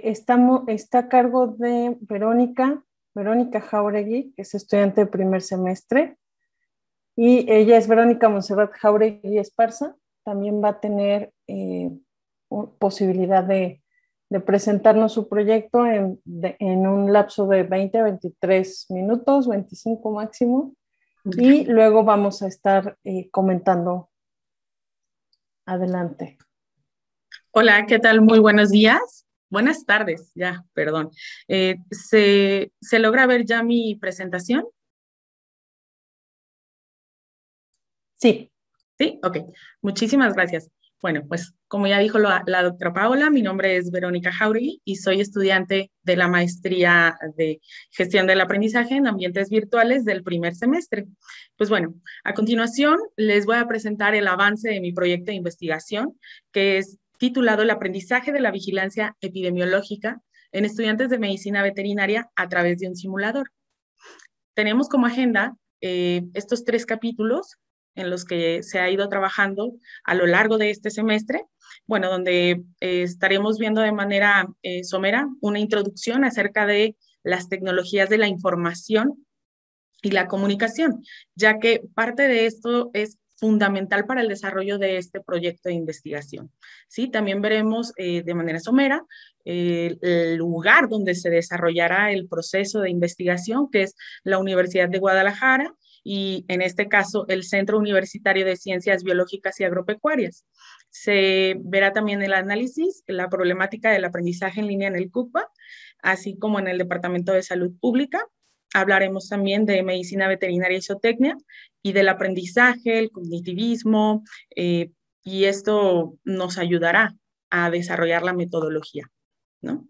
está a cargo de Verónica Jauregui, que es estudiante de primer semestre, y ella es Verónica Montserrat Jauregui Esparza. También va a tener posibilidad de presentarnos su proyecto en un lapso de 20 a 23 minutos, 25 máximo, y luego vamos a estar comentando. Adelante. Hola, ¿qué tal? Muy buenos días. Buenas tardes, ya, perdón. ¿Se logra ver ya mi presentación? Sí. Sí, ok. Muchísimas gracias. Bueno, pues como ya dijo la doctora Paola, mi nombre es Verónica Jauregui y soy estudiante de la maestría de gestión del aprendizaje en ambientes virtuales del primer semestre. Pues bueno, a continuación les voy a presentar el avance de mi proyecto de investigación, que es titulado El aprendizaje de la vigilancia epidemiológica en estudiantes de medicina veterinaria a través de un simulador. Tenemos como agenda estos 3 capítulos en los que se ha ido trabajando a lo largo de este semestre, bueno, donde estaremos viendo de manera somera una introducción acerca de las tecnologías de la información y la comunicación, ya que parte de esto es fundamental para el desarrollo de este proyecto de investigación. ¿Sí? También veremos de manera somera el lugar donde se desarrollará el proceso de investigación, que es la Universidad de Guadalajara, y en este caso el Centro Universitario de Ciencias Biológicas y Agropecuarias. Se verá también el análisis, la problemática del aprendizaje en línea en el CUCBA, así como en el Departamento de Salud Pública. Hablaremos también de medicina veterinaria y zootecnia y del aprendizaje, el cognitivismo, y esto nos ayudará a desarrollar la metodología, ¿no?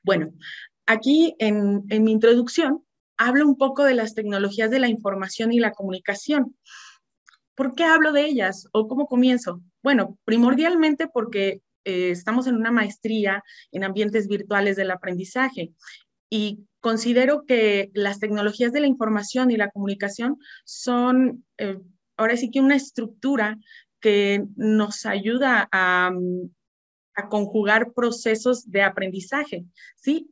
Bueno, aquí en mi introducción hablo un poco de las tecnologías de la información y la comunicación. ¿Por qué hablo de ellas o cómo comienzo? Bueno, primordialmente porque estamos en una maestría en ambientes virtuales del aprendizaje y considero que las tecnologías de la información y la comunicación son ahora sí que una estructura que nos ayuda a conjugar procesos de aprendizaje, ¿sí?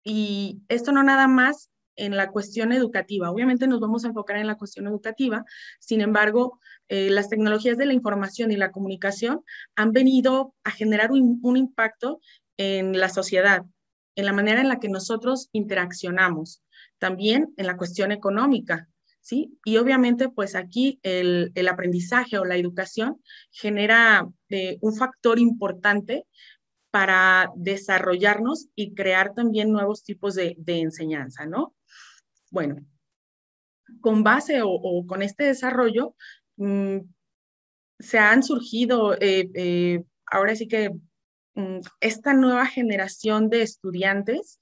Y esto no nada más en la cuestión educativa. Obviamente nos vamos a enfocar en la cuestión educativa, sin embargo, las tecnologías de la información y la comunicación han venido a generar un impacto en la sociedad, en la manera en la que nosotros interaccionamos, también en la cuestión económica, ¿sí? Y obviamente, pues aquí el aprendizaje o la educación genera un factor importante para desarrollarnos y crear también nuevos tipos de enseñanza, ¿no? Bueno, con base con este desarrollo, se han surgido ahora sí que esta nueva generación de estudiantes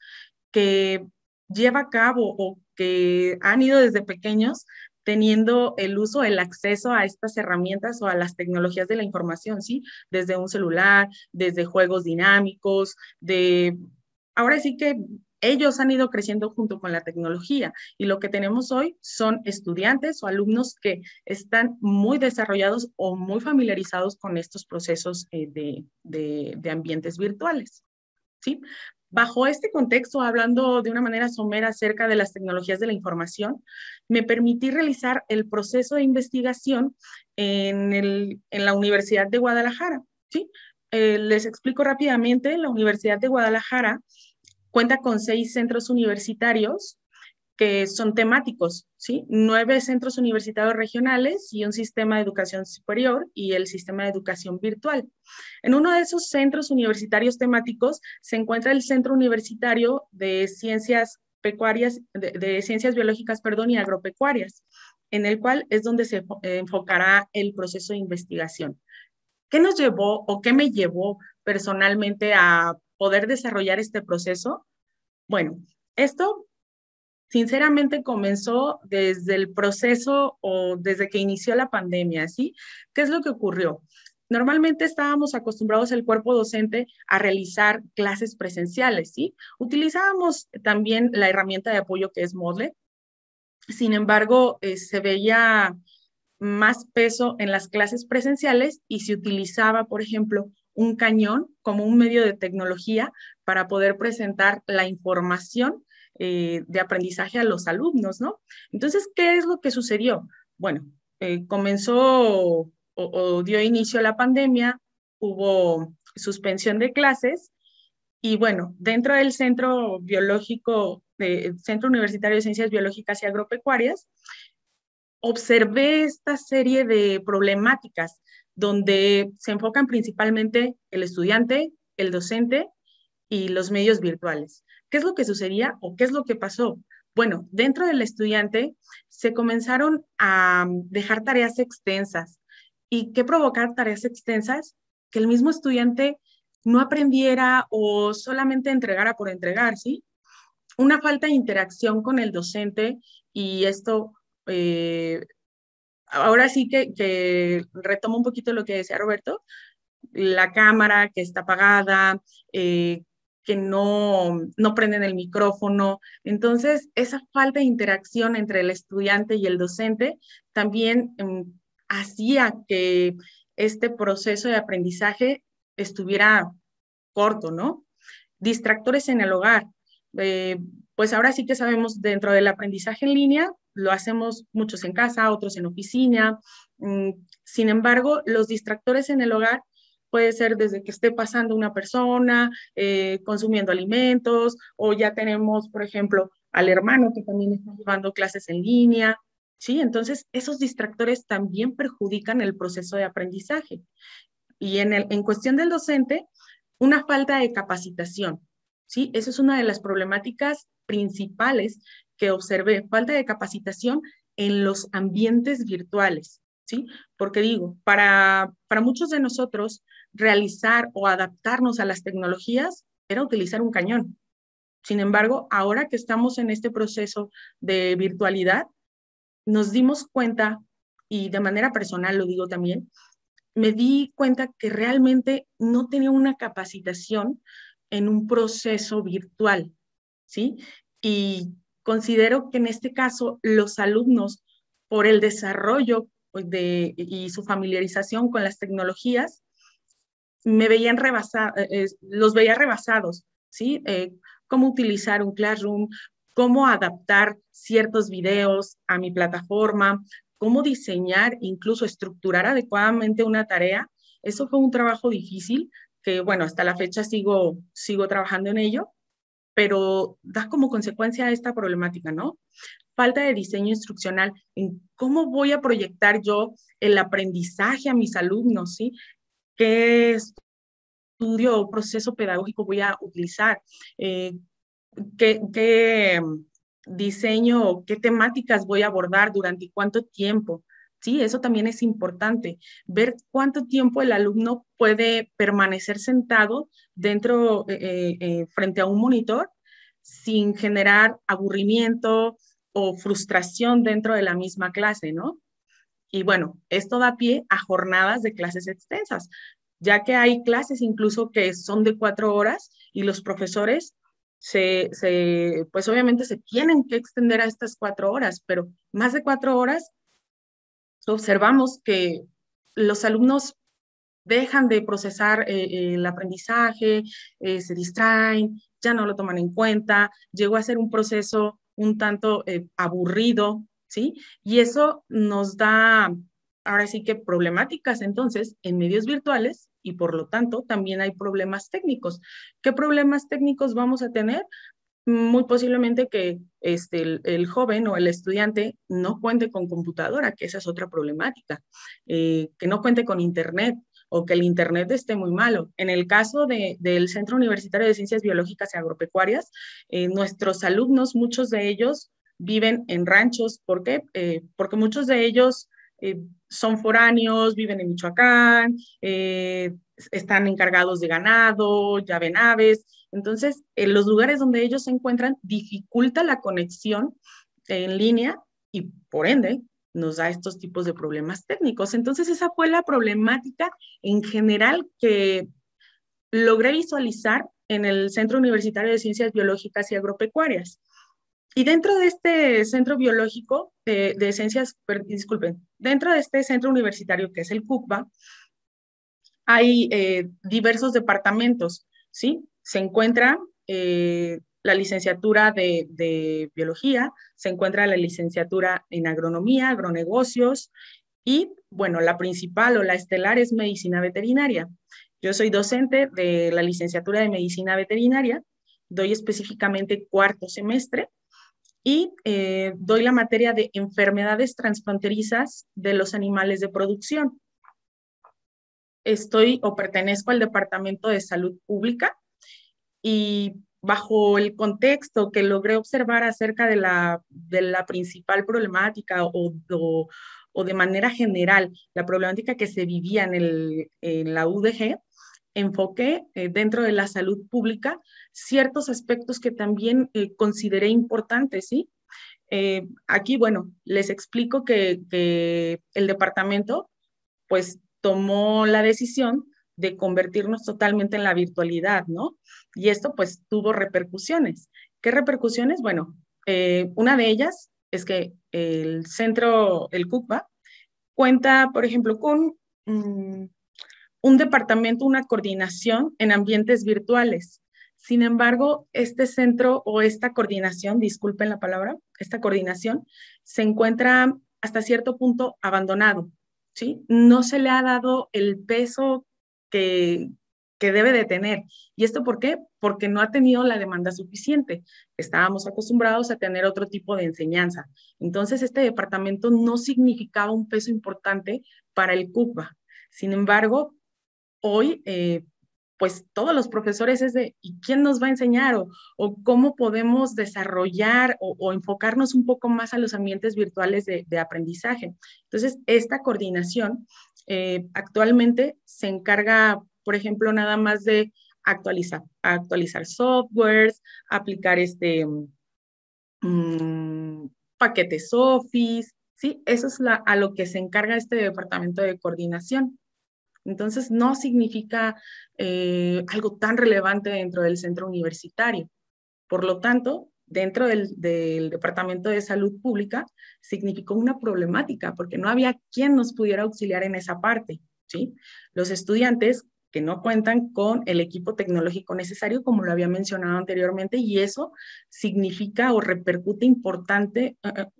que lleva a cabo o que han ido desde pequeños teniendo el uso, el acceso a estas herramientas o a las tecnologías de la información, ¿sí? Desde un celular, desde juegos dinámicos, ahora sí que ellos han ido creciendo junto con la tecnología y lo que tenemos hoy son estudiantes o alumnos que están muy desarrollados o muy familiarizados con estos procesos de ambientes virtuales, ¿sí? Bajo este contexto, hablando de una manera somera acerca de las tecnologías de la información, me permití realizar el proceso de investigación en la Universidad de Guadalajara, ¿sí? Les explico rápidamente, la Universidad de Guadalajara cuenta con 6 centros universitarios que son temáticos, ¿sí? 9 centros universitarios regionales y un sistema de educación superior y el sistema de educación virtual. En uno de esos centros universitarios temáticos se encuentra el Centro Universitario de Ciencias Pecuarias, de Ciencias Biológicas, perdón, y Agropecuarias, en el cual es donde se enfocará el proceso de investigación. ¿Qué nos llevó o qué me llevó personalmente a poder desarrollar este proceso? Bueno, esto sinceramente comenzó desde el proceso o desde que inició la pandemia, ¿sí? ¿Qué es lo que ocurrió? Normalmente estábamos acostumbrados el cuerpo docente a realizar clases presenciales, ¿sí? Utilizábamos también la herramienta de apoyo que es Moodle. Sin embargo, se veía más peso en las clases presenciales y se utilizaba, por ejemplo, un cañón como un medio de tecnología para poder presentar la información de aprendizaje a los alumnos, ¿no? Entonces, ¿qué es lo que sucedió? Bueno, comenzó o dio inicio a la pandemia, hubo suspensión de clases y bueno, dentro del Centro Biológico, Centro Universitario de Ciencias Biológicas y Agropecuarias, observé esta serie de problemáticas donde se enfocan principalmente el estudiante, el docente y los medios virtuales. ¿Qué es lo que sucedía o qué es lo que pasó? Bueno, dentro del estudiante se comenzaron a dejar tareas extensas. ¿Y qué provocar tareas extensas? Que el mismo estudiante no aprendiera o solamente entregara por entregar, ¿sí? Una falta de interacción con el docente y esto, ahora sí que retomo un poquito lo que decía Roberto, la cámara que está apagada, que no prenden el micrófono. Entonces, esa falta de interacción entre el estudiante y el docente también hacía que este proceso de aprendizaje estuviera corto, ¿no? Distractores en el hogar. Eh, pues ahora sí que sabemos dentro del aprendizaje en línea, lo hacemos muchos en casa, otros en oficina. Sin embargo, los distractores en el hogar puede ser desde que esté pasando una persona, consumiendo alimentos, o ya tenemos, por ejemplo, al hermano que también está llevando clases en línea, ¿sí? Entonces, esos distractores también perjudican el proceso de aprendizaje. Y en cuestión del docente, una falta de capacitación, ¿sí? Esa es una de las problemáticas principales que observé, falta de capacitación en los ambientes virtuales, ¿sí? Porque digo, para muchos de nosotros, realizar o adaptarnos a las tecnologías era utilizar un cañón. Sin embargo, ahora que estamos en este proceso de virtualidad, nos dimos cuenta, y de manera personal lo digo también, me di cuenta que realmente no tenía una capacitación en un proceso virtual, ¿sí? Y considero que en este caso los alumnos, por el desarrollo pues, y su familiarización con las tecnologías, me veían los veía rebasados, ¿sí? Cómo utilizar un Classroom, cómo adaptar ciertos videos a mi plataforma, cómo diseñar, incluso estructurar adecuadamente una tarea. Eso fue un trabajo difícil que, bueno, hasta la fecha sigo trabajando en ello, pero da como consecuencia esta problemática, ¿no? Falta de diseño instruccional en cómo voy a proyectar yo el aprendizaje a mis alumnos, ¿sí? ¿Qué estudio o proceso pedagógico voy a utilizar? ¿Qué diseño o qué temáticas voy a abordar durante cuánto tiempo? Sí, eso también es importante, ver cuánto tiempo el alumno puede permanecer sentado frente a un monitor sin generar aburrimiento o frustración dentro de la misma clase, ¿no? Y bueno, esto da pie a jornadas de clases extensas, ya que hay clases incluso que son de 4 horas y los profesores pues obviamente se tienen que extender a estas 4 horas, pero más de 4 horas observamos que los alumnos dejan de procesar el aprendizaje, se distraen, ya no lo toman en cuenta, llegó a ser un proceso un tanto aburrido, ¿sí? Y eso nos da, ahora sí que problemáticas entonces en medios virtuales y por lo tanto también hay problemas técnicos. ¿Qué problemas técnicos vamos a tener? Muy posiblemente que el joven o el estudiante no cuente con computadora, que esa es otra problemática, que no cuente con internet o que el internet esté muy malo. En el caso del Centro Universitario de Ciencias Biológicas y Agropecuarias, nuestros alumnos, muchos de ellos viven en ranchos. ¿Por qué? Porque muchos de ellos son foráneos, viven en Michoacán, están encargados de ganado, ya ven aves. Entonces, en los lugares donde ellos se encuentran dificulta la conexión en línea y por ende nos da estos tipos de problemas técnicos. Entonces, esa fue la problemática en general que logré visualizar en el Centro Universitario de Ciencias Biológicas y Agropecuarias. Y dentro de este centro biológico disculpen, dentro de este centro universitario que es el CUCBA, hay diversos departamentos, ¿sí? Se encuentra la licenciatura de biología, se encuentra la licenciatura en agronomía, agronegocios y, bueno, la principal o la estelar es medicina veterinaria. Yo soy docente de la licenciatura de medicina veterinaria, doy específicamente cuarto semestre y doy la materia de enfermedades transfronterizas de los animales de producción. Estoy o pertenezco al Departamento de Salud Pública y bajo el contexto que logré observar acerca de la principal problemática o de manera general, la problemática que se vivía en la UDG, enfoqué dentro de la salud pública ciertos aspectos que también consideré importantes, ¿sí? Aquí, bueno, les explico que el departamento, pues, tomó la decisión de convertirnos totalmente en la virtualidad, ¿no? Y esto, pues, tuvo repercusiones. ¿Qué repercusiones? Bueno, una de ellas es que el centro, el CUCBA, cuenta, por ejemplo, con un departamento, una coordinación en ambientes virtuales. Sin embargo, este centro o esta coordinación, disculpen la palabra, esta coordinación se encuentra hasta cierto punto abandonado, ¿sí? No se le ha dado el peso que, que debe de tener. ¿Y esto por qué? Porque no ha tenido la demanda suficiente. Estábamos acostumbrados a tener otro tipo de enseñanza. Entonces, este departamento no significaba un peso importante para el CUCBA. Sin embargo, hoy, pues todos los profesores es de, ¿y quién nos va a enseñar? O cómo podemos desarrollar o enfocarnos un poco más a los ambientes virtuales de aprendizaje. Entonces, esta coordinación actualmente se encarga, por ejemplo, nada más de actualizar softwares, aplicar paquetes Office, ¿sí? Eso es a lo que se encarga este departamento de coordinación. Entonces, no significa algo tan relevante dentro del centro universitario. Por lo tanto, dentro del Departamento de Salud Pública, significó una problemática porque no había quien nos pudiera auxiliar en esa parte, ¿sí? Los estudiantes que no cuentan con el equipo tecnológico necesario, como lo había mencionado anteriormente, y eso significa o repercute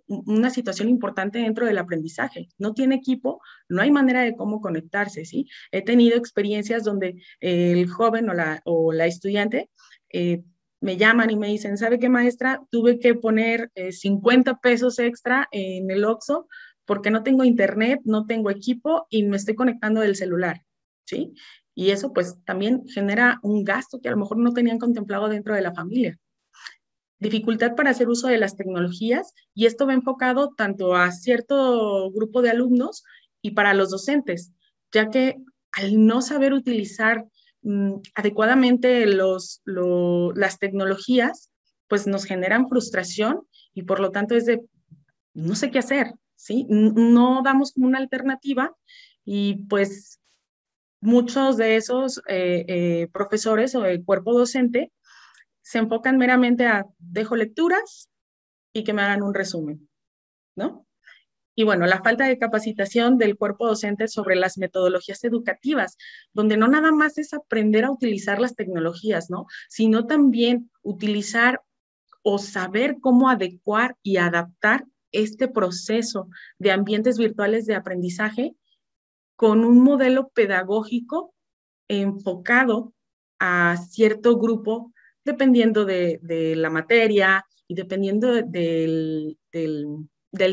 una situación importante dentro del aprendizaje. No tiene equipo, no hay manera de cómo conectarse, ¿sí? He tenido experiencias donde el joven o la estudiante me llaman y me dicen, ¿sabe qué, maestra? Tuve que poner 50 pesos extra en el Oxxo porque no tengo internet, no tengo equipo y me estoy conectando del celular, ¿sí? Y eso pues también genera un gasto que a lo mejor no tenían contemplado dentro de la familia. Dificultad para hacer uso de las tecnologías y esto va enfocado tanto a cierto grupo de alumnos y para los docentes, ya que al no saber utilizar adecuadamente las tecnologías, pues nos generan frustración y por lo tanto es de no sé qué hacer, ¿sí? No damos como una alternativa y pues muchos de esos profesores o el cuerpo docente se enfocan meramente a dejo lecturas y que me hagan un resumen, ¿no? Y bueno, la falta de capacitación del cuerpo docente sobre las metodologías educativas, donde no nada más es aprender a utilizar las tecnologías, ¿no? Sino también utilizar o saber cómo adecuar y adaptar este proceso de ambientes virtuales de aprendizaje con un modelo pedagógico enfocado a cierto grupo, dependiendo de la materia y dependiendo del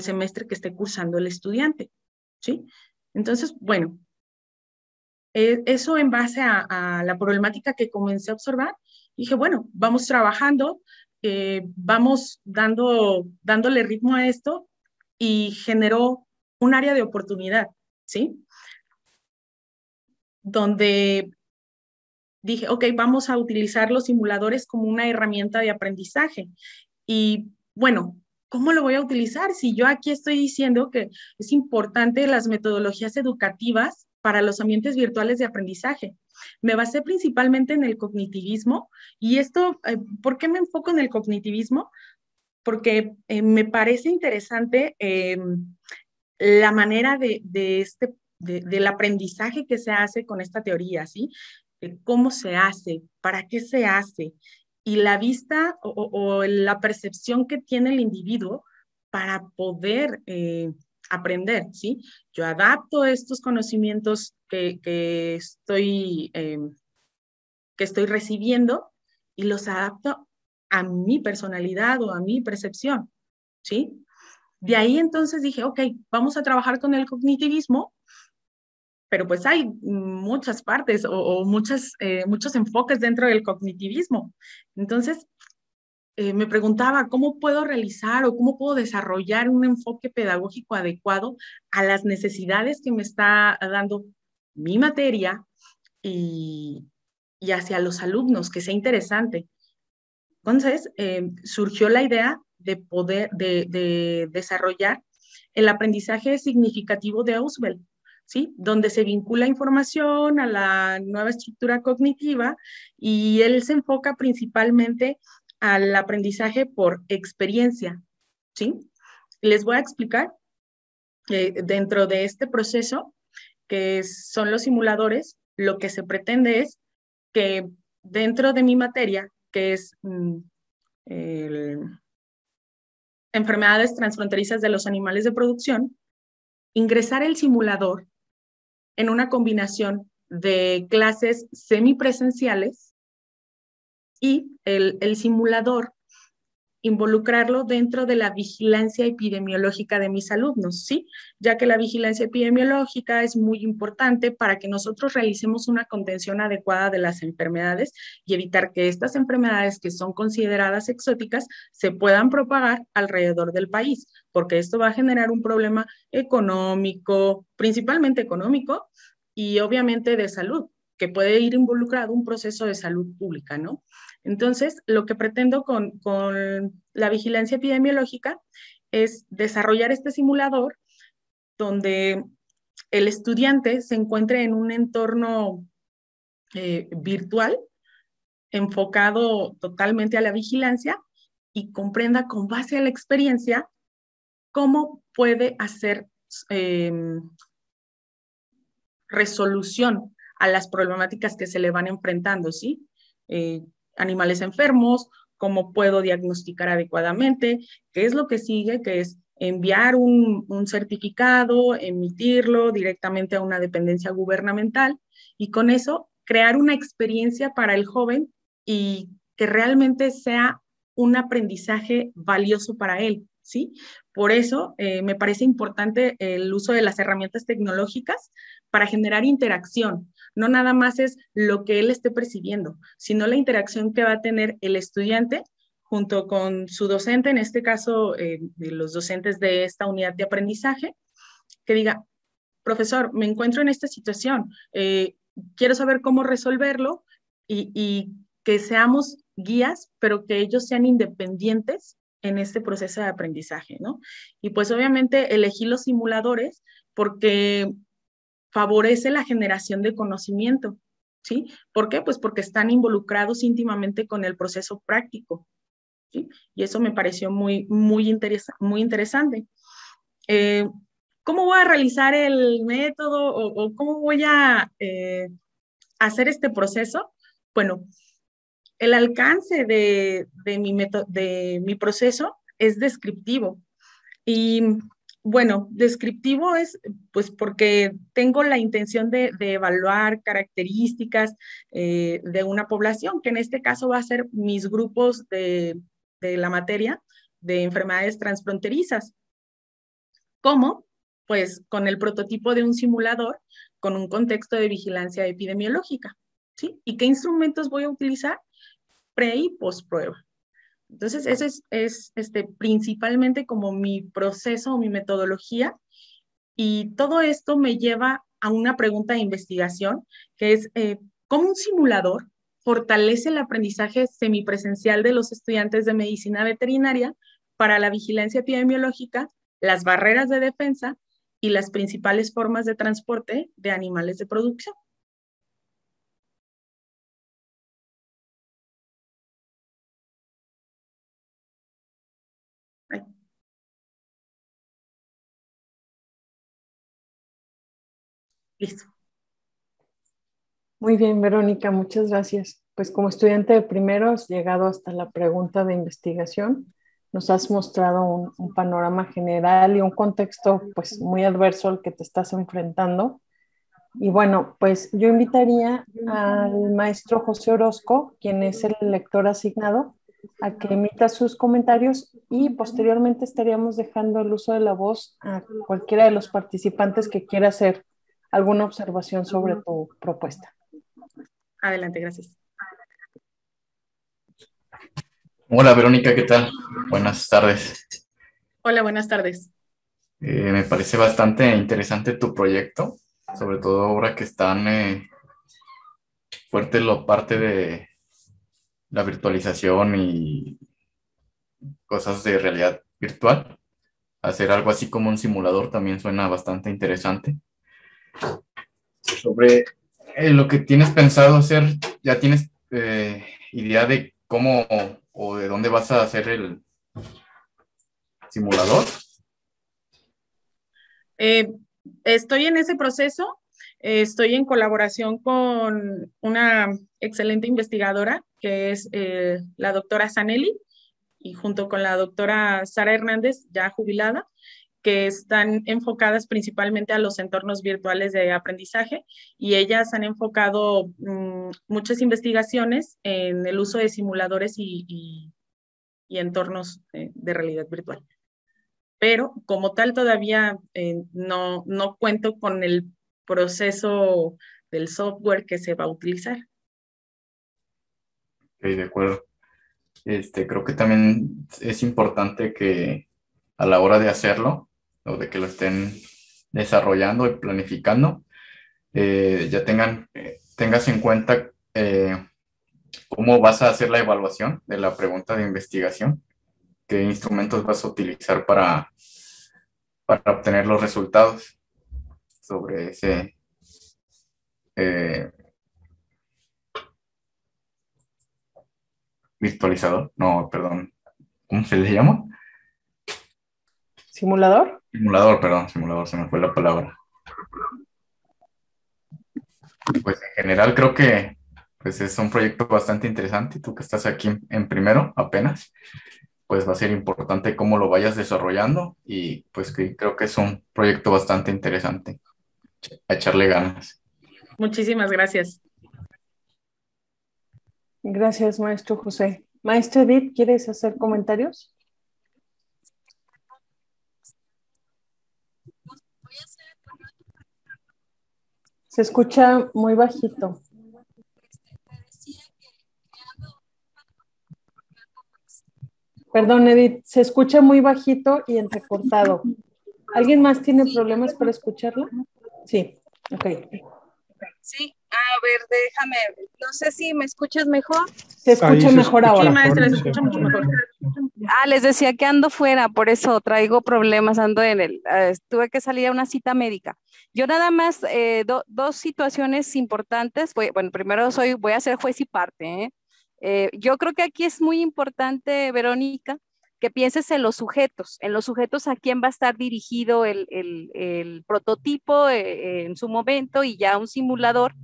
semestre que esté cursando el estudiante, ¿sí? Entonces, bueno, eso en base a la problemática que comencé a observar, dije, bueno, vamos trabajando, vamos dándole ritmo a esto y generó un área de oportunidad, ¿sí? Donde dije, ok, vamos a utilizar los simuladores como una herramienta de aprendizaje. Y bueno, ¿cómo lo voy a utilizar? Si yo aquí estoy diciendo que es importante las metodologías educativas para los ambientes virtuales de aprendizaje. Me basé principalmente en el cognitivismo y esto, ¿por qué me enfoco en el cognitivismo? Porque me parece interesante la manera de este del aprendizaje que se hace con esta teoría, ¿sí? De cómo se hace, para qué se hace, y la vista o la percepción que tiene el individuo para poder aprender, ¿sí? Yo adapto estos conocimientos que estoy recibiendo y los adapto a mi personalidad o a mi percepción, ¿sí? De ahí entonces dije, ok, vamos a trabajar con el cognitivismo, pero pues hay muchas partes muchos enfoques dentro del cognitivismo. Entonces, me preguntaba, ¿cómo puedo realizar o cómo puedo desarrollar un enfoque pedagógico adecuado a las necesidades que me está dando mi materia y, y hacia los alumnos, que sea interesante? Entonces, surgió la idea de desarrollar el aprendizaje significativo de Ausubel, ¿sí? Donde se vincula información a la nueva estructura cognitiva y él se enfoca principalmente al aprendizaje por experiencia, ¿sí? Les voy a explicar dentro de este proceso, que son los simuladores, lo que se pretende es que dentro de mi materia, que es el, enfermedades transfronterizas de los animales de producción, ingresar el simulador en una combinación de clases semipresenciales y el simulador involucrarlo dentro de la vigilancia epidemiológica de mis alumnos, ¿sí? Ya que la vigilancia epidemiológica es muy importante para que nosotros realicemos una contención adecuada de las enfermedades y evitar que estas enfermedades que son consideradas exóticas se puedan propagar alrededor del país, porque esto va a generar un problema económico, principalmente económico, y obviamente de salud, que puede ir involucrado un proceso de salud pública, ¿no? Entonces, lo que pretendo con la vigilancia epidemiológica es desarrollar este simulador donde el estudiante se encuentre en un entorno virtual enfocado totalmente a la vigilancia y comprenda con base a la experiencia cómo puede hacer eh, resolución a las problemáticas que se le van enfrentando, ¿sí? Eh, Animales enfermos, cómo puedo diagnosticar adecuadamente, qué es lo que sigue, que es enviar un certificado, emitirlo directamente a una dependencia gubernamental y con eso crear una experiencia para el joven y que realmente sea un aprendizaje valioso para él, ¿sí? Por eso me parece importante el uso de las herramientas tecnológicas para generar interacción. No nada más es lo que él esté percibiendo, sino la interacción que va a tener el estudiante junto con su docente, en este caso, los docentes de esta unidad de aprendizaje, que diga, profesor, me encuentro en esta situación, quiero saber cómo resolverlo y que seamos guías, pero que ellos sean independientes en este proceso de aprendizaje, ¿no? Y pues obviamente elegí los simuladores porque favorece la generación de conocimiento, ¿sí? ¿Por qué? Pues porque están involucrados íntimamente con el proceso práctico, ¿sí? Y eso me pareció muy interesante. Eh, ¿Cómo voy a realizar el método o cómo voy a hacer este proceso? Bueno, el alcance de mi proceso es descriptivo. Y bueno, descriptivo es pues porque tengo la intención de evaluar características de una población, que en este caso va a ser mis grupos de la materia de enfermedades transfronterizas. ¿Cómo? Pues con el prototipo de un simulador con un contexto de vigilancia epidemiológica, ¿sí? ¿Y qué instrumentos voy a utilizar? Pre y post prueba. Entonces, eso es principalmente como mi proceso o mi metodología y todo esto me lleva a una pregunta de investigación que es, ¿cómo un simulador fortalece el aprendizaje semipresencial de los estudiantes de medicina veterinaria para la vigilancia epidemiológica, las barreras de defensa y las principales formas de transporte de animales de producción? Listo. Muy bien, Verónica, muchas gracias. Pues como estudiante de primero has llegado hasta la pregunta de investigación. Nos has mostrado un panorama general y un contexto pues muy adverso al que te estás enfrentando. Y bueno, pues yo invitaría al maestro José Orozco, quien es el lector asignado, a que emita sus comentarios y posteriormente estaríamos dejando el uso de la voz a cualquiera de los participantes que quiera hacer alguna observación sobre tu propuesta. Adelante, gracias. Hola Verónica, ¿qué tal? Buenas tardes. Hola, buenas tardes. Me parece bastante interesante tu proyecto, sobre todo ahora que están fuerte la parte de la virtualización y cosas de realidad virtual. Hacer algo así como un simulador también suena bastante interesante. Sobre lo que tienes pensado hacer, ¿ya tienes idea de cómo o de dónde vas a hacer el simulador? Estoy en ese proceso. Estoy en colaboración con una excelente investigadora que es la doctora Zanelli y junto con la doctora Sara Hernández, ya jubilada, que están enfocadas principalmente a los entornos virtuales de aprendizaje y ellas han enfocado muchas investigaciones en el uso de simuladores y entornos de realidad virtual. Pero como tal todavía no cuento con el proceso del software que se va a utilizar. Ok, de acuerdo. Creo que también es importante que a la hora de hacerlo, o de que lo estén desarrollando y planificando, ya tengas en cuenta cómo vas a hacer la evaluación de la pregunta de investigación, qué instrumentos vas a utilizar para obtener los resultados sobre ese virtualizador. No, perdón, ¿cómo se le llama? ¿Simulador? Simulador, perdón, simulador, se me fue la palabra. Pues en general creo que pues es un proyecto bastante interesante. Tú que estás aquí en primero apenas, pues va a ser importante cómo lo vayas desarrollando y pues creo que es un proyecto bastante interesante. A echarle ganas. Muchísimas gracias. Gracias, maestro José. Maestra Edith, ¿quieres hacer comentarios? Se escucha muy bajito. Perdón, Edith, se escucha muy bajito y entrecortado. ¿Alguien más tiene problemas para escucharla? Sí, ok. Sí, a ver, déjame, no sé si me escuchas mejor. Se escucha mejor ahora. Sí, maestra, se escucha mucho mejor. Les decía que ando fuera, por eso traigo problemas, ando tuve que salir a una cita médica. Yo nada más, dos situaciones importantes, bueno, primero voy a ser juez y parte, ¿eh? Yo creo que aquí es muy importante, Verónica, que pienses en los sujetos a quién va a estar dirigido el prototipo en su momento y ya un simulador.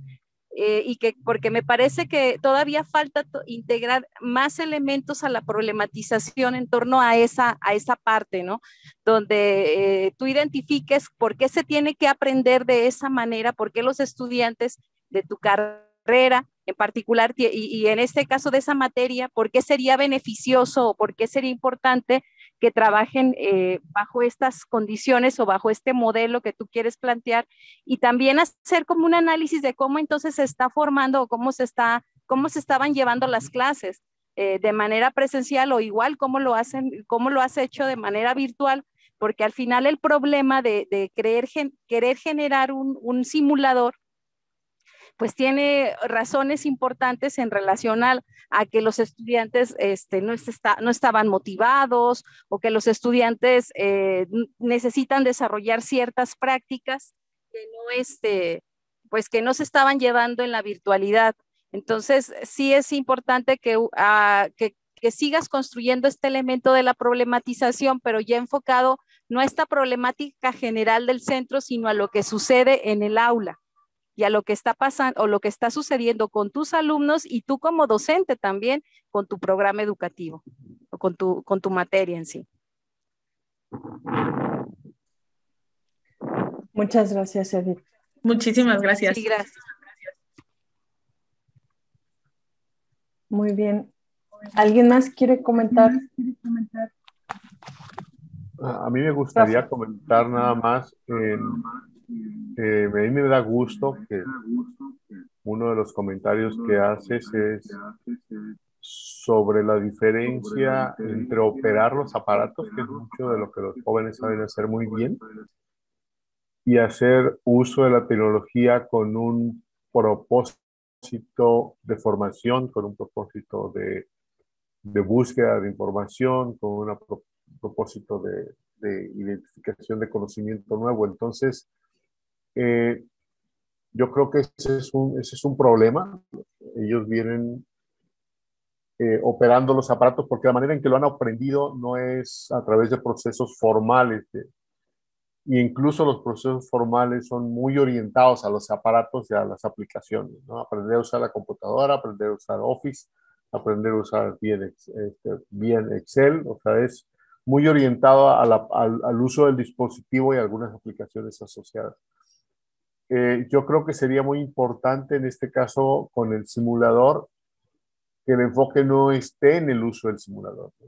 Porque me parece que todavía falta integrar más elementos a la problematización en torno a esa parte, ¿no? Donde tú identifiques por qué se tiene que aprender de esa manera, por qué los estudiantes de tu carrera en particular y en este caso de esa materia, por qué sería beneficioso o por qué sería importante que trabajen bajo estas condiciones o bajo este modelo que tú quieres plantear y también hacer como un análisis de cómo entonces se está formando o cómo se estaban llevando las clases de manera presencial o igual cómo lo has hecho de manera virtual, porque al final el problema de querer generar un simulador pues tiene razones importantes en relación a que los estudiantes no estaban motivados o que los estudiantes necesitan desarrollar ciertas prácticas pues que no se estaban llevando en la virtualidad. Entonces, sí es importante que sigas construyendo este elemento de la problematización, pero ya enfocado no a esta problemática general del centro, sino a lo que sucede en el aula. y a lo que está pasando o lo que está sucediendo con tus alumnos y tú como docente también con tu programa educativo o con tu materia en sí. Muchas gracias, Edith. Muchísimas gracias. Sí, gracias. Muy bien. ¿Alguien más quiere comentar? A mí me gustaría comentar nada más, a mí me da gusto que uno de los comentarios que haces es sobre la diferencia entre operar los aparatos, que es mucho de lo que los jóvenes saben hacer muy bien, y hacer uso de la tecnología con un propósito de formación, con un propósito de búsqueda de información, con un propósito de identificación de conocimiento nuevo. Entonces, yo creo que ese es un problema. Ellos vienen operando los aparatos porque la manera en que lo han aprendido no es a través de procesos formales. Y incluso los procesos formales son muy orientados a los aparatos y a las aplicaciones, ¿no? Aprender a usar la computadora, aprender a usar Office, aprender a usar bien Excel, o sea, es muy orientado al uso del dispositivo y algunas aplicaciones asociadas. Yo creo que sería muy importante en este caso con el simulador que el enfoque no esté en el uso del simulador, ¿no?,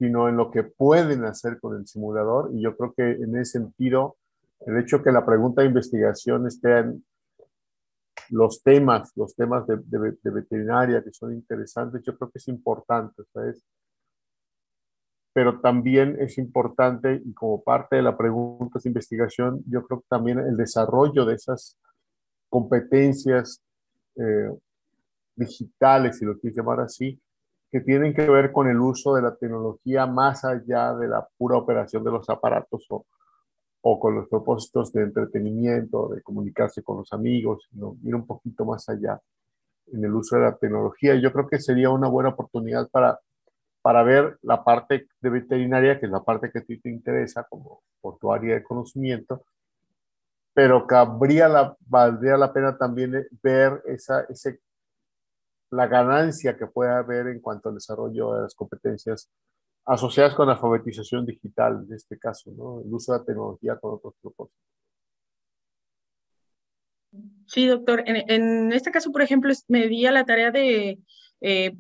sino en lo que pueden hacer con el simulador. Y yo creo que en ese sentido, el hecho que la pregunta de investigación esté en los temas de veterinaria que son interesantes, yo creo que es importante, ¿sabes? Pero también es importante, y como parte de la pregunta de investigación, yo creo que también el desarrollo de esas competencias digitales, si lo quieres llamar así, que tienen que ver con el uso de la tecnología más allá de la pura operación de los aparatos o con los propósitos de entretenimiento, de comunicarse con los amigos, sino ir un poquito más allá en el uso de la tecnología. Yo creo que sería una buena oportunidad para ver la parte de veterinaria, que es la parte que a ti te interesa como por tu área de conocimiento, pero valdría la pena también ver la ganancia que puede haber en cuanto al desarrollo de las competencias asociadas con la alfabetización digital, en este caso, ¿no? El uso de la tecnología con otros propósitos. Sí, doctor. En este caso, por ejemplo, me di a la tarea de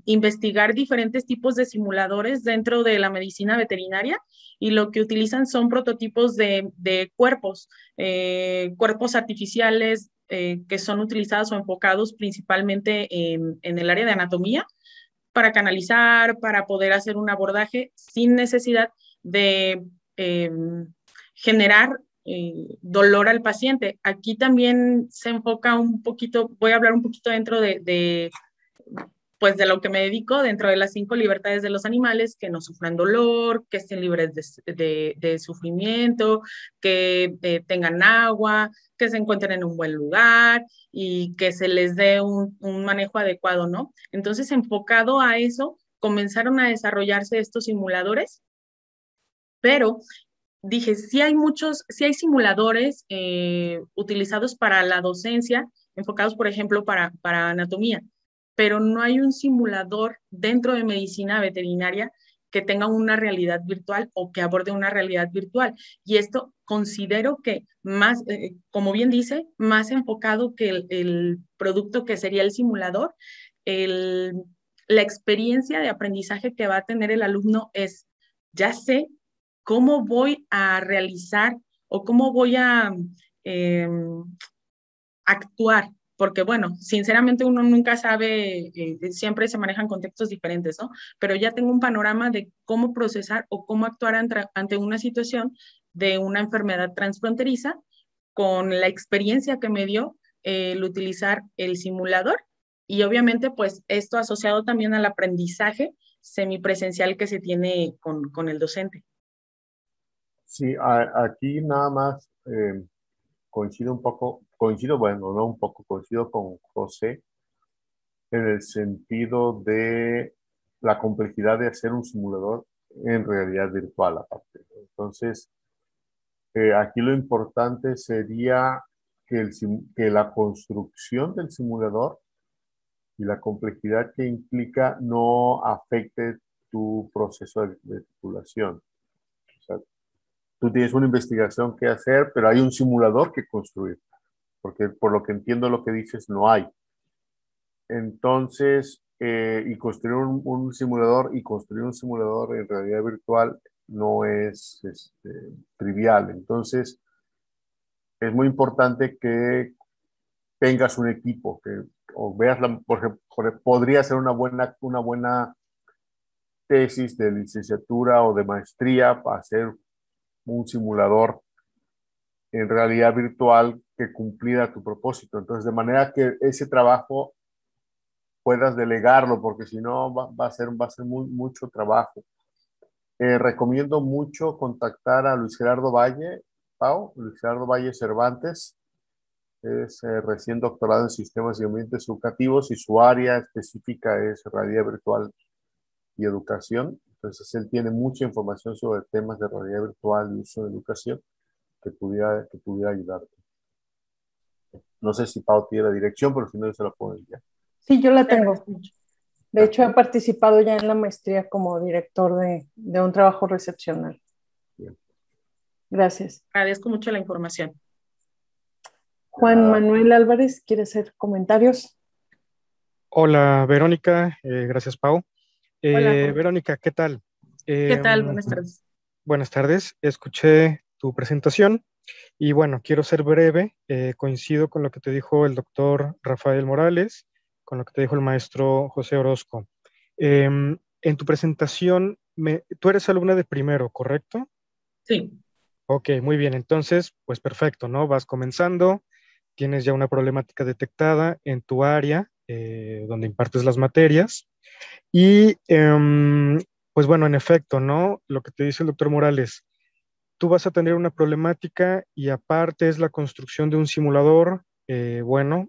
investigar diferentes tipos de simuladores dentro de la medicina veterinaria, y lo que utilizan son prototipos de cuerpos, cuerpos artificiales que son utilizados o enfocados principalmente en el área de anatomía para canalizar, para poder hacer un abordaje sin necesidad de generar dolor al paciente. Aquí también se enfoca un poquito, voy a hablar un poquito dentro pues de lo que me dedico, dentro de las 5 libertades de los animales: que no sufran dolor, que estén libres de sufrimiento, que tengan agua, que se encuentren en un buen lugar y que se les dé un manejo adecuado, ¿no? Entonces, enfocado a eso, comenzaron a desarrollarse estos simuladores, pero dije, sí hay simuladores utilizados para la docencia, enfocados, por ejemplo, para anatomía, pero no hay un simulador dentro de medicina veterinaria que tenga una realidad virtual o que aborde una realidad virtual. Y esto considero que más, como bien dice, más enfocado que el producto que sería el simulador, la experiencia de aprendizaje que va a tener el alumno es: ya sé cómo voy a realizar o cómo voy a actuar, porque bueno, sinceramente uno nunca sabe, siempre se manejan contextos diferentes, ¿no? Pero ya tengo un panorama de cómo procesar o cómo actuar ante una situación de una enfermedad transfronteriza, con la experiencia que me dio el utilizar el simulador, y obviamente pues esto asociado también al aprendizaje semipresencial que se tiene con el docente. Sí, aquí nada más bueno, no un poco, coincido con José en el sentido de la complejidad de hacer un simulador en realidad virtual aparte. Entonces, aquí lo importante sería que la construcción del simulador y la complejidad que implica no afecte tu proceso de titulación. O sea, tú tienes una investigación que hacer, pero hay un simulador que construir, porque por lo que entiendo lo que dices, no hay. Entonces, y construir un simulador en realidad virtual no es trivial. Entonces, es muy importante que tengas un equipo, o veas, por ejemplo, podría ser una buena tesis de licenciatura o de maestría para hacer un simulador en realidad virtual que cumpliera tu propósito. Entonces, de manera que ese trabajo puedas delegarlo, porque si no va a ser mucho trabajo. Recomiendo mucho contactar a Luis Gerardo Valle, Luis Gerardo Valle Cervantes. Es recién doctorado en sistemas y ambientes educativos y su área específica es realidad virtual y educación. Entonces, él tiene mucha información sobre temas de realidad virtual y uso de educación que pudiera ayudarte. No sé si Pau tiene la dirección, pero si no, yo se la puedo enviar. Sí, yo la Te tengo. agradezco mucho. De hecho, he participado ya en la maestría como director de un trabajo recepcional. Bien. Gracias. Agradezco mucho la información. Juan Manuel Álvarez, ¿quiere hacer comentarios? Hola, Verónica. Gracias, Pau. Hola, Juan. Verónica, ¿qué tal? ¿Qué tal? Buenas tardes. Buenas tardes. Escuché tu presentación y bueno, quiero ser breve. Coincido con lo que te dijo el doctor Rafael Morales, con lo que te dijo el maestro José Orozco. En tu presentación, tú eres alumna de primero, ¿correcto? Sí. Ok, muy bien. Entonces, pues perfecto, ¿no? Vas comenzando, tienes ya una problemática detectada en tu área donde impartes las materias. Y pues bueno, en efecto, ¿no? Lo que te dice el doctor Morales, tú vas a tener una problemática y aparte es la construcción de un simulador. Bueno,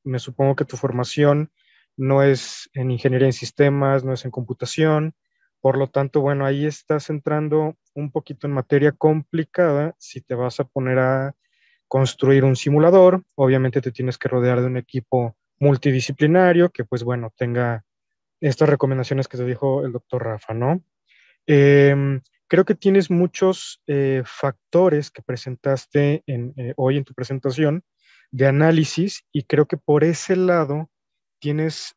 me supongo que tu formación no es en ingeniería en sistemas, no es en computación. Por lo tanto, bueno, ahí estás entrando un poquito en materia complicada si te vas a poner a construir un simulador. Obviamente te tienes que rodear de un equipo multidisciplinario que pues bueno, tenga estas recomendaciones que te dijo el doctor Rafa, ¿no? Creo que tienes muchos factores que presentaste hoy en tu presentación de análisis y creo que por ese lado tienes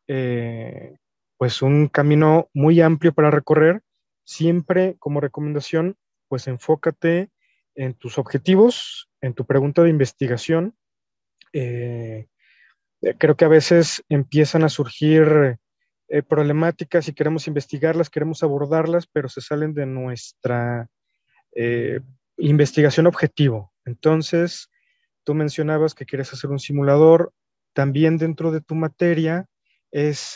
pues un camino muy amplio para recorrer. Siempre como recomendación, pues enfócate en tus objetivos, en tu pregunta de investigación. Eh, Creo que a veces empiezan a surgir problemáticas y queremos investigarlas, queremos abordarlas, pero se salen de nuestra eh, investigación objetivo. Entonces, tú mencionabas que quieres hacer un simulador. También dentro de tu materia es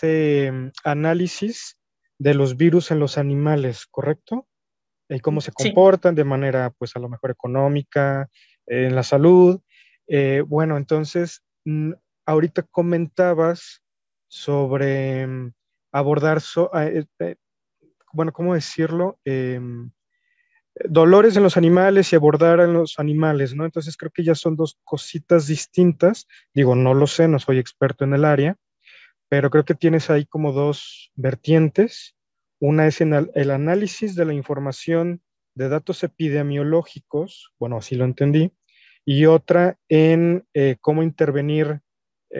análisis de los virus en los animales, ¿correcto? Y cómo se Sí. comportan de manera, pues a lo mejor económica, en la salud. Bueno, entonces, ahorita comentabas sobre abordar, bueno, ¿cómo decirlo? Dolores en los animales y abordar en los animales, ¿no? Entonces creo que ya son dos cositas distintas. Digo, no lo sé, no soy experto en el área, pero creo que tienes ahí como dos vertientes. Una es en el análisis de la información de datos epidemiológicos, bueno, así lo entendí, y otra en cómo intervenir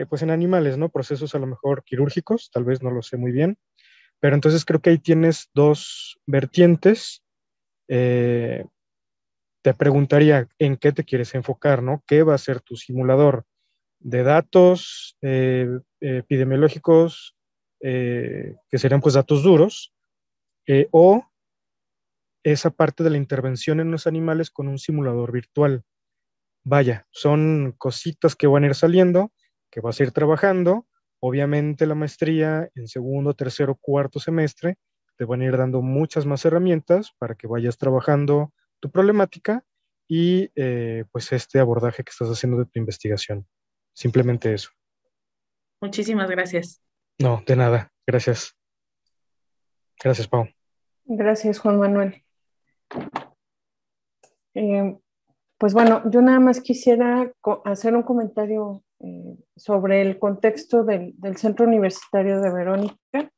pues en animales, ¿no? Procesos a lo mejor quirúrgicos, tal vez no lo sé muy bien, pero entonces creo que ahí tienes dos vertientes. Eh, Te preguntaría en qué te quieres enfocar, ¿no? ¿Qué va a ser tu simulador de datos epidemiológicos, que serían pues datos duros, o esa parte de la intervención en los animales con un simulador virtual? Vaya, son cositas que van a ir saliendo, que vas a ir trabajando. Obviamente la maestría en segundo, tercero, cuarto semestre te van a ir dando muchas más herramientas para que vayas trabajando tu problemática y pues este abordaje que estás haciendo de tu investigación. Simplemente eso. Muchísimas gracias. No, de nada. Gracias. Gracias, Pau. Gracias, Juan Manuel. Pues bueno, yo nada más quisiera hacer un comentario sobre el contexto del Centro Universitario de Verónica.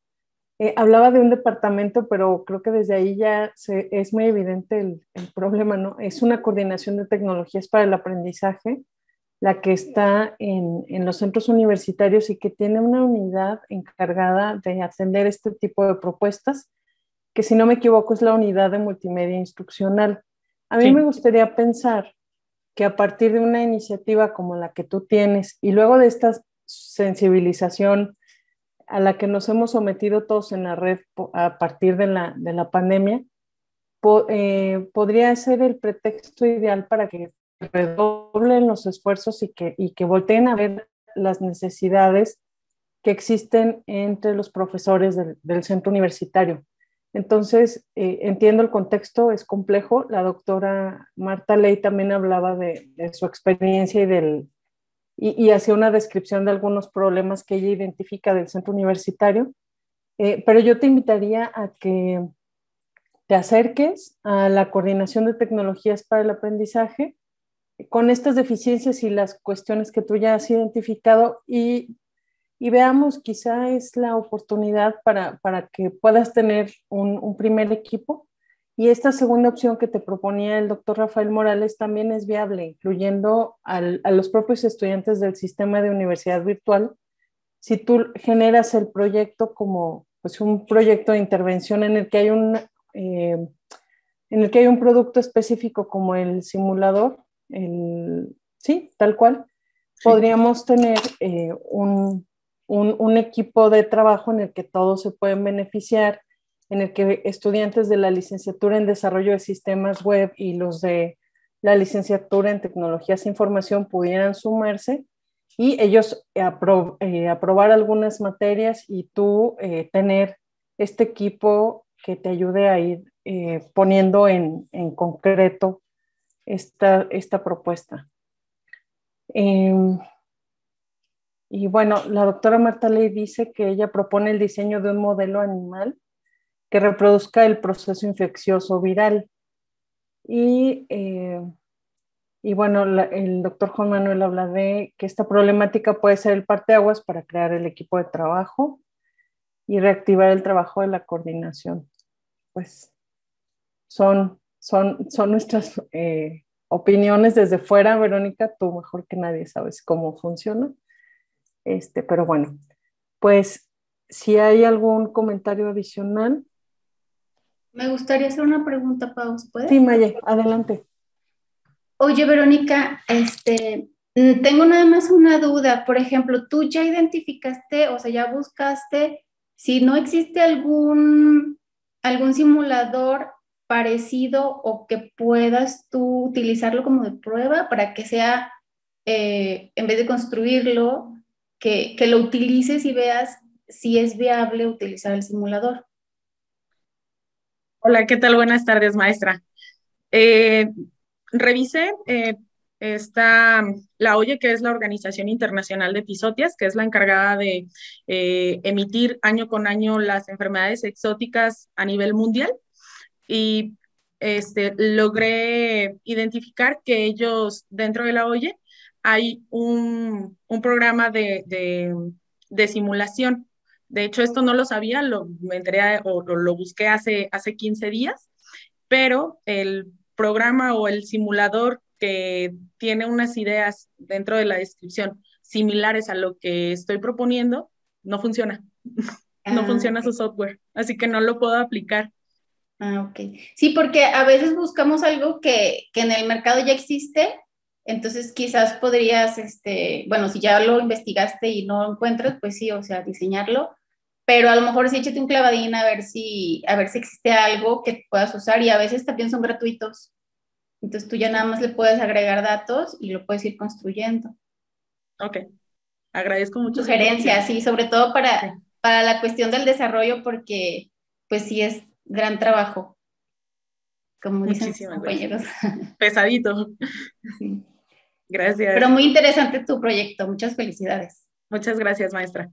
Hablaba de un departamento, pero creo que desde ahí ya es muy evidente el problema, ¿no? Es una coordinación de tecnologías para el aprendizaje, la que está en los centros universitarios y que tiene una unidad encargada de atender este tipo de propuestas, que si no me equivoco es la unidad de multimedia instruccional. A mí me gustaría pensar que a partir de una iniciativa como la que tú tienes y luego de esta sensibilización a la que nos hemos sometido todos en la red a partir de la pandemia, podría ser el pretexto ideal para que redoblen los esfuerzos y que volteen a ver las necesidades que existen entre los profesores del centro universitario. Entonces, entiendo el contexto, es complejo. La doctora Marta Ley también hablaba de su experiencia y hacía una descripción de algunos problemas que ella identifica del centro universitario, pero yo te invitaría a que te acerques a la coordinación de tecnologías para el aprendizaje con estas deficiencias y las cuestiones que tú ya has identificado y veamos, quizá es la oportunidad para que puedas tener un primer equipo. Y esta segunda opción que te proponía el doctor Rafael Morales también es viable, incluyendo a los propios estudiantes del sistema de universidad virtual. Si tú generas el proyecto como pues, un proyecto de intervención en el que hay en el que hay un producto específico como el simulador, sí, tal cual, sí. Podríamos tener un equipo de trabajo en el que todos se pueden beneficiar, en el que estudiantes de la licenciatura en desarrollo de sistemas web y los de la licenciatura en tecnologías de información pudieran sumarse y ellos aprobar algunas materias y tú tener este equipo que te ayude a ir poniendo en concreto esta propuesta. Y bueno, la doctora Marta Ley dice que ella propone el diseño de un modelo animal que reproduzca el proceso infeccioso viral. Y bueno, el doctor Juan Manuel habla de que esta problemática puede ser el parteaguas para crear el equipo de trabajo y reactivar el trabajo de la coordinación. Pues son nuestras opiniones desde fuera, Verónica, tú mejor que nadie sabes cómo funciona. Pero bueno, pues si hay algún comentario adicional. Me gustaría hacer una pregunta, Pau, ¿se puede? Sí, Maye, adelante. Oye, Verónica, tengo nada más una duda. Por ejemplo, tú ya identificaste, o sea, ya buscaste, si no existe algún simulador parecido o que puedas tú utilizarlo como de prueba para que sea, en vez de construirlo, que lo utilices y veas si es viable utilizar el simulador. Hola, ¿qué tal? Buenas tardes, maestra. Revisé la OIE, que es la Organización Internacional de Tisotias, que es la encargada de emitir año con año las enfermedades exóticas a nivel mundial, y logré identificar que ellos, dentro de la OIE, hay un programa de simulación. De hecho, esto no lo sabía, me enteré o lo busqué hace 15 días, pero el programa o el simulador que tiene unas ideas dentro de la descripción similares a lo que estoy proponiendo, no funciona. No funciona su software, así que no lo puedo aplicar. Ok. Sí, porque a veces buscamos algo que en el mercado ya existe, entonces quizás podrías, bueno, si ya lo investigaste y no lo encuentras, pues sí, o sea, diseñarlo, pero a lo mejor sí échate un clavadín a ver si existe algo que puedas usar, y a veces también son gratuitos. Entonces tú ya nada más le puedes agregar datos y lo puedes ir construyendo. Ok, agradezco mucho. Sugerencias, sí, sobre todo para la cuestión del desarrollo, porque pues sí es gran trabajo, como dicen los compañeros. Pesadito. Sí. Gracias. Pero muy interesante tu proyecto, muchas felicidades. Muchas gracias, maestra.